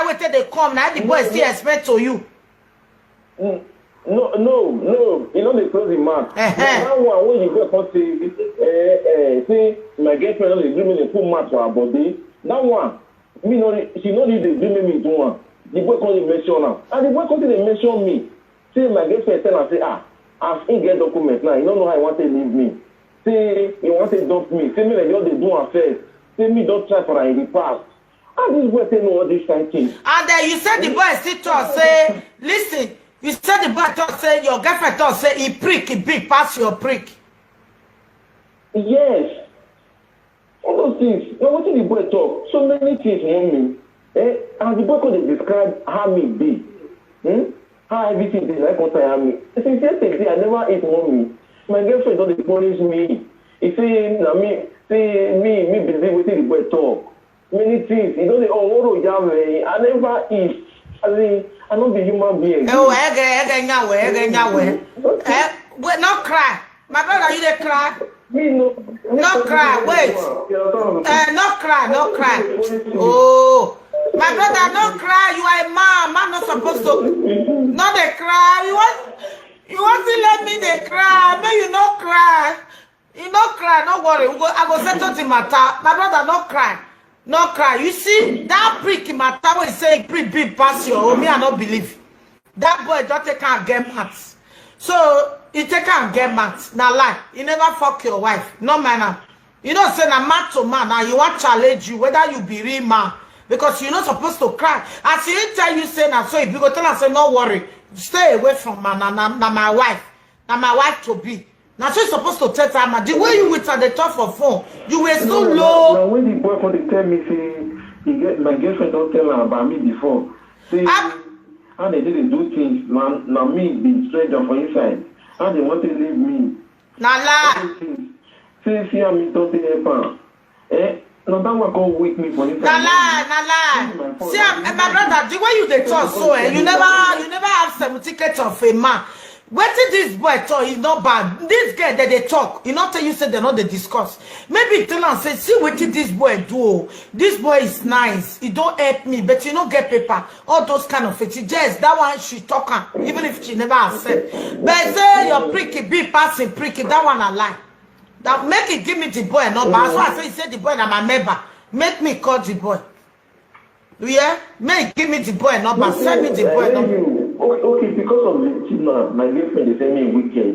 waited they come. Now the boy still expect to you. No. You know they close the mouth. That one when you go and say my girlfriend only do me the full match for her body. That one, she know they do me do one. The boy can't mention her, and the boy can't mention me. Say my girlfriend tell her say I've get documents now. You don't know how he want to leave me. Say he want to dump me. Say me like you they do affairs. Say me don't try for her in the past. How this boy say no all this kind of thing? And then you said the boy still talk say, listen. You said the boy talk say your girlfriend talk say he prick, he big pass your prick. Yes. All those things. Now what did the boy talk? So many things want me. And the boy could describe how me be. How everything is like what I am. Since yesterday I never ate mommy. My girlfriend don't punish me. He say me busy with the boy talk. Many things. He don't say, I never eat. I mean, I don't be human being. Oh, wait, not cry. My brother, you dey cry? Me no. Not cry, wait. Not cry. Oh, my brother, not cry. You are a man. Man not supposed to. Not dey cry. You want to let me dey cry? No, you not cry. You not cry. Don't worry. I go settle the matter. My brother, not cry. No cry. You see, that prick in my tower is saying prick big pass your me, I don't believe. That boy don't take and get mad. So he take and get mad. Now lie. You never fuck your wife. No manner. You don't say na man to man. Now you want challenge you whether you be real man. Because you're not supposed to cry. As he tell you say now, so if you go tell her say no worry, stay away from man. Now my wife. Now my wife to be. Now she's supposed to tell her, the way you with at the top of phone, you were so low. Now when the boy want to tell me, say, my girlfriend don't tell her about me before. Say, how they didn't do things, now me be stranger for inside. How they want to leave me. Now lie. Say, see how me don't help her. Now that one can't wake me for inside. Now lie. See, my brother, the way you they talk so, you never have some ticket of a man. What did this boy talk is not bad. This girl that they talk, you not tell you say they not they discuss. Maybe tell and say, see what did this boy do? This boy is nice. He don't help me, but you don't get paper. All those kind of things. Just that one she talking, even if she never accept. But say your pricky be passing pricky, that one I lie. That make it give me the boy number. That's why I say he said the boy na my member. Make me call the boy. Yeah? Make give me the boy number. Send me the boy number. Okay, because of the children, my girlfriend is saying me wicked.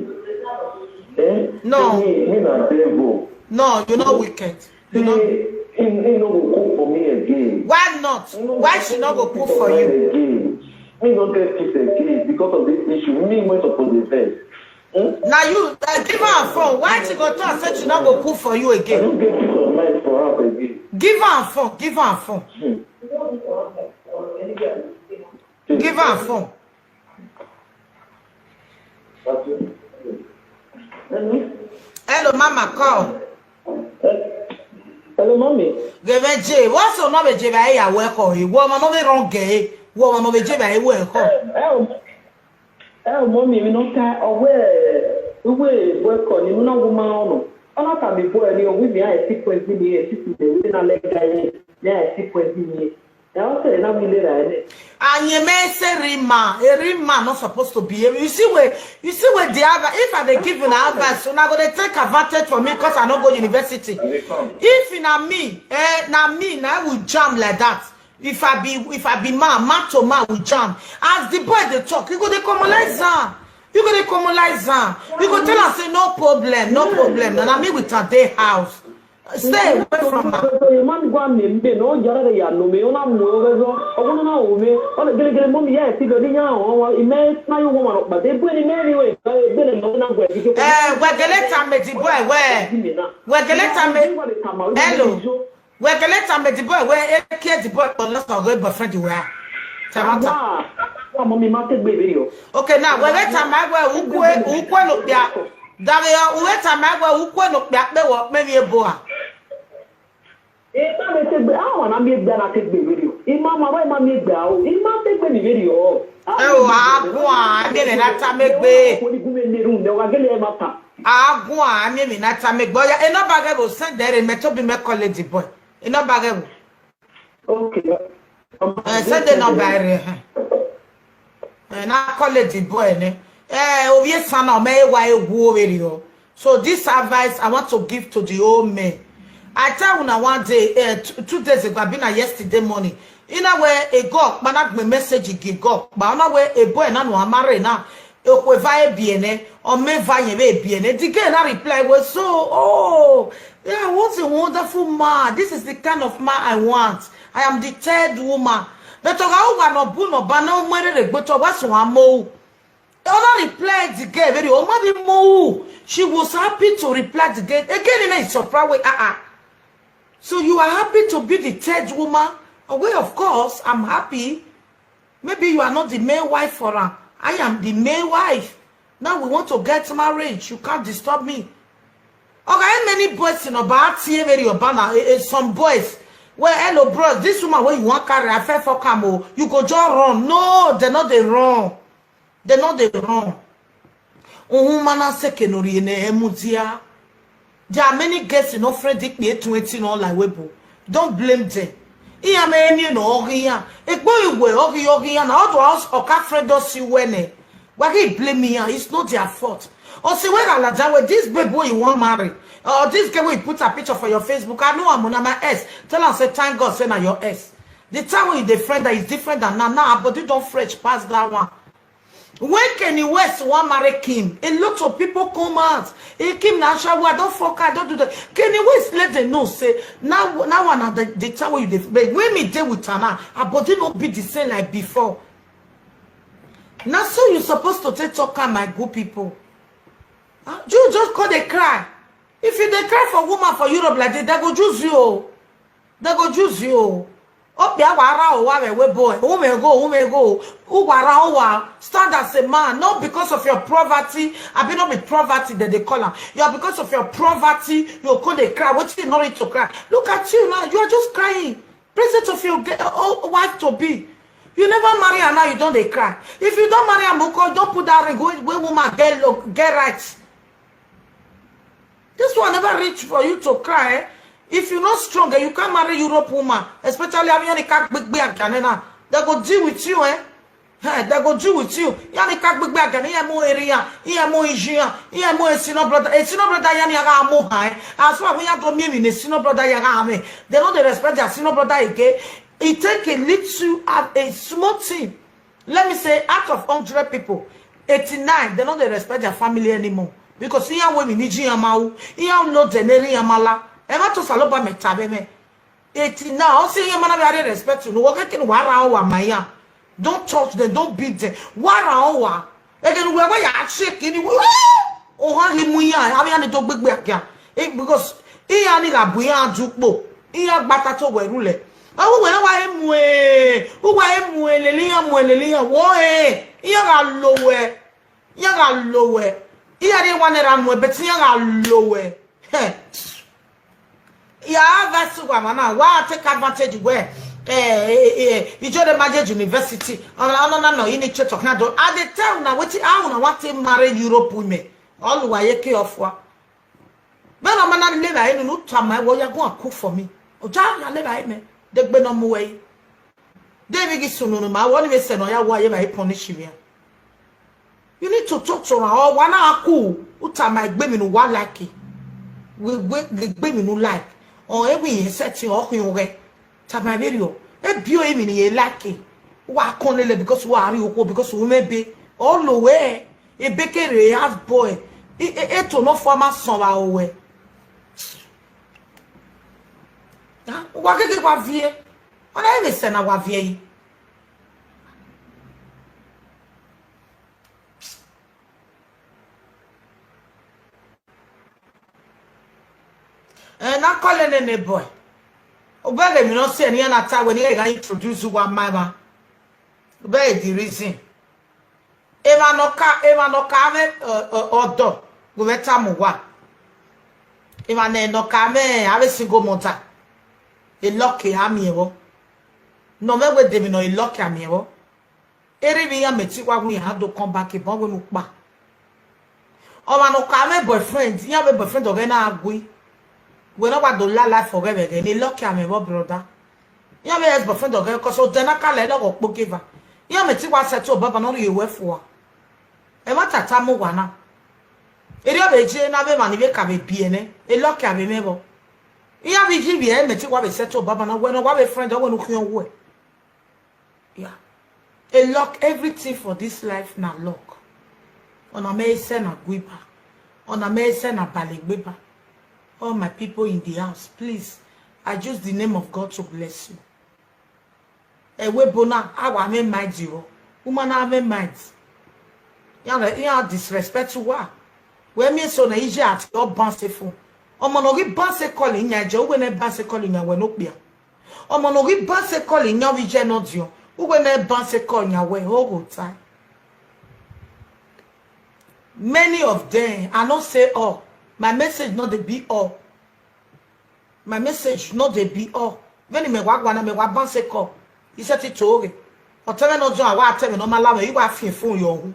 No. Me not devil. No, you're not wicked. He no go cook for me again. Why not? Why she not go cook for you? Again. Me don't get kiss again because of this issue. Me when supposed to first. Now you give her a phone. Why she go to and say she not go cook for you I again? don't get peace of mind for her again. Give her a phone. Give her a phone. Give her a phone. Hello, mama, call. Hello, mommy. Give me J. What's your number, J? I work on you. What mama wrong gay? What mama J? I work on. Oh, mommy, we don't care away. We work on you. No woman. I'm not a boy. You with me. I see point me. I see the way I like guy. Yeah, I see point me. And you may say Rima not supposed to be here. You see where the other if I they give you an advice, so now gonna take advantage for me because I don't go to university. If now me now will jam like that. If I be man to man will jam. As the boy they talk, you go to commonize her. You go to commonize her. You go tell her say no problem. And I mean with a day house. Stay away from her. Man go and me no jara ya no me ona mo go ogo na o me o le gele mo mi ya ti go ni ya o ime na yo wo but they put in anyway gele no na go we gele time the boy we gele time hello we gele time the boy we care the boy for last of boyfriend we are tamata mommy ma take baby yo okay now we gele time we ukwe no bia Daria, we time we ukwe no bia pe wo me wie bo a Ima me take be ah na me gba na take be video. Ima mama ima me gba o. Ima take be video. Agwa me na ta me gbe. Ko ni gume ne run de wa gele e mata. Agwa me na ta me gbo ya e no bage go send there me to be me college boy. E no bage go. Okay. Sunday no bury. Na college the boy ne. Obi son o me why go video. So this advice I want to give to the old men. I tell una one day, 2 days ago, I've been yesterday morning. In a way, a God, man, me message give God. But in a way, a boy na no amare na. O vai biene, or me vai biene. The girl I reply was so, oh, yeah, what a wonderful man. This is the kind of man I want. I am the third woman. But I want no buno, but no money, but what's one more. Other replied the girl very oh, she was happy to reply the girl. Again, in a surprise way, So you are happy to be the third woman? Well, of course, I'm happy. Maybe you are not the main wife for her. I am the main wife. Now we want to get married. You can't disturb me. Okay, many boys in about very some boys. Well, hello, bro. This woman where you want carry a fair for camo, you go just run. No, they're not the wrong. They're not the wrong. There are many guests in Frederick near 20 no like webo. Don't blame them. Iya me no here. Ekbo iwe ogi na odo house oka Fredo si wene. Why he blame me? It's not their fault. Or say when alaja this baby you want marry. Or this girl will put a picture for your Facebook. I know I'm on my S. Tell her say thank God say na your S. The time when you the friend that is different than now, but you don't fresh past that one. When Kanye West want marry Kim, a lot of people come out. Hey, Kim Nashawa, don't fuck her, don't do that. Kanye West let them know, say, now one the time when you but when me deal with Tana, her body not be the same like before. Now so you supposed to take talk my good people. You just call they cry. If you they cry for woman for Europe like that, they go choose you. They go choose you. Oh, yeah, boy. Who may go. Stand as a man, not because of your poverty. I be not be poverty that they call her. You are because of your poverty. You call they cry. What you not to cry? Look at you now. You are just crying. Present of your wife to be. You never marry and now you don't they cry. If you don't marry a moko, don't put that ring. When woman get right. This one never reach for you to cry. Eh? If you're not stronger, you can't marry Europe woman, especially American Canada. They go deal with you, eh? They go deal with you. Yani kak big bag, here more area, here more Asia, here more Sino brother. A Sino brother yani aga more high. As far we have to me in a Sino brother yaga me. They don't respect their Sino brother again. It take a little a small thing. Let me say, out of 100 people, 89 they don't respect their family anymore because here women need Yamau, here no Deneri Yamala. Ema to saloba metabe me. 89. I say you man be respect you. No work can wara wa maya. Don't touch them. Don't beat them. Wara wa. Again we ya shake ni. Oh ha himuya. Abi ani to gbegbe akia. Because iya ni la buya jukpo. Iya gbata to werule. Awu we wa emue. U wa emue leliya wo eh. Iya ga lowe. Iya ga lowe. Iya de wanera mu beti iya ga lowe. Yeah, that's what man. Why take advantage where you join the Magic University? No, you need to talk now. At the time now, what I want to marry Europe women. All the way you off what? But I'm not living. I don't know time. Well, you're going to cook for me. Oh, John, you live me. They be no more way. They be soon no ma. What we say no, ya why you punish me? You need to talk to her. Oh, one hour cool. Uta my baby no one like it. We baby no like. Or every setting or you get Tamario. A bio even ye lucky. Why can't because why are you because we may be all the way a bakery half boy. It to no former son away. What can you have here? On every send our vie. And I'm calling any boy. Obey me not say any other time when I introduce one mama. Obey the reason. Eva no kame odo. Go beta mo wa. Eva no kame have single mother. E lucky amiewo. No me we dem no e lucky amiewo. Eri bi ya meti wa we have to come back e bon we no pa. O ma no kame boyfriend, ya be boyfriend oge na agui. We know what the life forever again. They lucky I'm a brother. ya be ex boyfriend oge ko so dena ka le do go give ya me ti wa settle baba no ye wefo e ma tata mo wa na eri obe je na be mani be ka be biene e lock ya be mebo ya be ji bi e me ti wa be settle baba na we no wa be friend o we no kun wo yeah a lock everything for this life na lock ona me se na guiba ona me se na balegbeba. All my people in the house, please, I use the name of God to bless you. Ewe bona awa me mind you. Woman have mind. Ya disrespect to wa. We me so na ije at your bansefo. Omo no ri banse calling nya je we na banse calling nya we no pia. Omo no ri banse calling nya we je no dio. We na banse calling nya we whole time. Many of them, I not say all. My message not the be all. My message not the be all. When me wagwana me wabanse call. He said it to me. Or tell me no job. What tell me no malawa. You are fearful yo.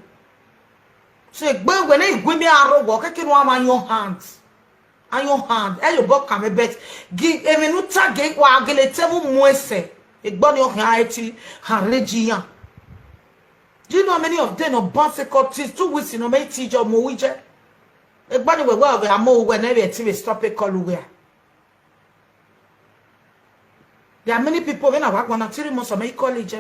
So when you give me a robo, I can one your hands. On your hand. Eh, you go come bet. Give a minute tag. Wa gele temu mwese. It burn your haiti. Hanlegia. Do you know how many of them are banse call? 2 weeks in a may teach or moije. Everybody will well, we are more whenever TV stop a call where. There are many people when I work on a 3 months of my college.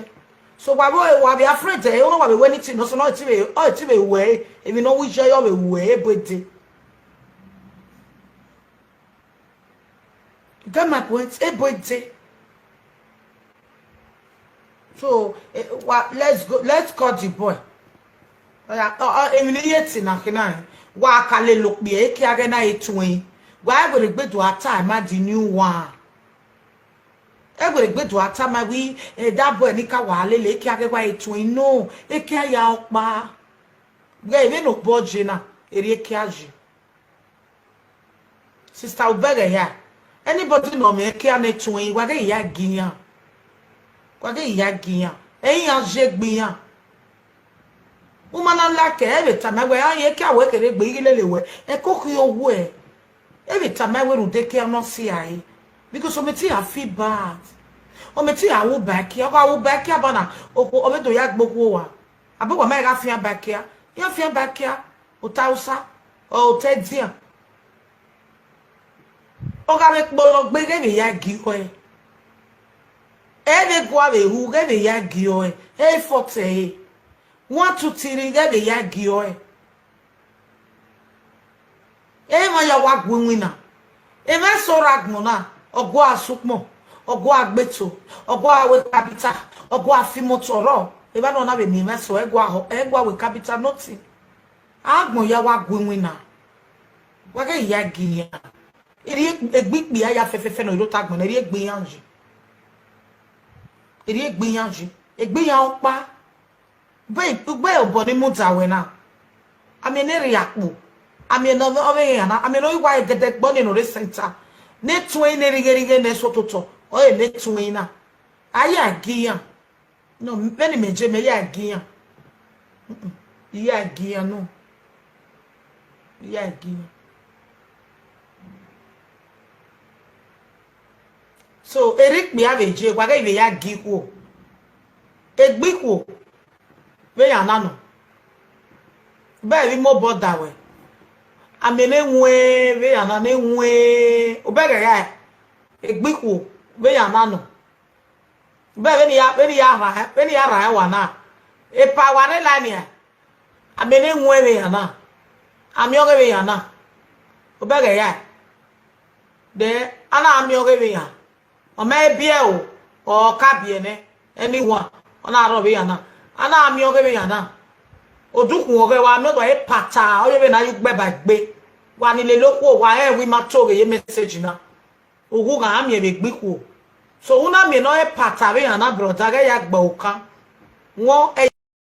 So why be afraid? They don't know what we went into. No, so not TV. Oh, TV way. If you know which way you way, but get my point. Everybody. So let's go. Let's call the boy. Immediately na kina. Wa kale look be eke aga na etun wa go regbe do ata ma the new one e go regbe do ata ma wi that boy ni ka wa lele eke aga wa etun no eke ya opa we even no budget na eri eke aji sister obega here anybody know me eke na etun wa ge ya giyan eyin aje gbiyan Woman like every time I wear a car work at a big lily a cook your way. Every time I will take care not see I because of I feel bad. Or me I will back here, I will back here, banana, or over to yak bokoa. About my fear back here, you fear back here, or Tausa, or Ted Zia. Or I make more big every yak giveaway. Every guave who gave a yak giveaway, hey, fox, eh. 1 2 3 get the yagio ma ya wa gwinwina e me so ragmona ogo asukmo ogo agbeto ogo awe capital ogo afimotoro e ba no na be mi me so ego awe capital nothing agbon ya wa gwinwina wa ge yagia eri egbigbi aya fefefe no iro tagbon eri egbiyanji egbiyan opa Be oboni mutawe na. Ami ne riakpo. Ami no ove yana. Ami no iwa gede gboni no center. Ne twen ne rigerige ne sototo. O e ne twen na. Aya giyan. No, many meje me ya giyan. Ya giyan no. Ya giyan. So Eric mi ave je kwa ga ibe ya giwo. Egbiko. We ya nano be bi mo boda we amele nwe we ya na nwe obere ya egbiku we ya nano be we ni ya ra wa na e pa wa ne la ni amele nwe we ya na ami oge we ya na obere ya de ana ami oge we ya o me bie o ka bie ne anyone ona ro we ya na ana ami oge be yana odukun oge wa no do e pata o ye be na yu gbe ba gbe wa ni le loku wa e wi ma to ge ye message na ogu ga ami e be gbiku so una mi no e pata be yana brother ge ya gba okan won